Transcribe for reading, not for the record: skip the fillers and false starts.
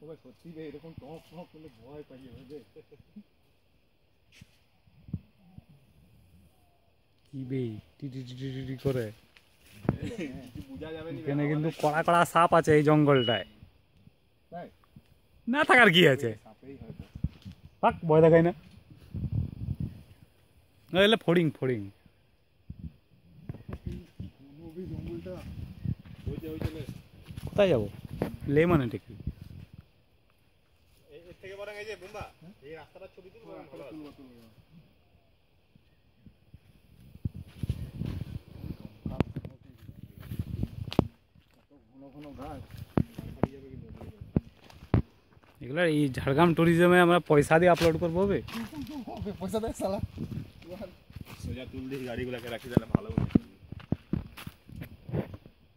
তবে সত্যি রে এরকম টপ টপ করলে ভয় পাই রে। কি বে টি টি টি টি টি করে বোঝা যাবে না। এখানে কিন্তু কড়া কড়া সাপ আছে এই জঙ্গলটায়। তাই না থাকার কি আছে? সাপেই হয়তো। পাক ভয় দেখাই না। এলে ফড়িং ফড়িং। জঙ্গলটা কোথায় যাবো? লে মানে ঠিক এর থেকে বরং এই যে বুম্বা এই রাস্তাটা ছবি তুলবো ভালো আছে। ঘন ঘন ঘাস এগুলো এই ঝাড়গ্রাম ট্যুরিজমে আমরা পয়সা দিয়ে আপলোড করবো হবে। পয়সা দেয় শালা সোজা তুল দিয়ে গাড়িগুলোকে রাখি তাহলে ভালো।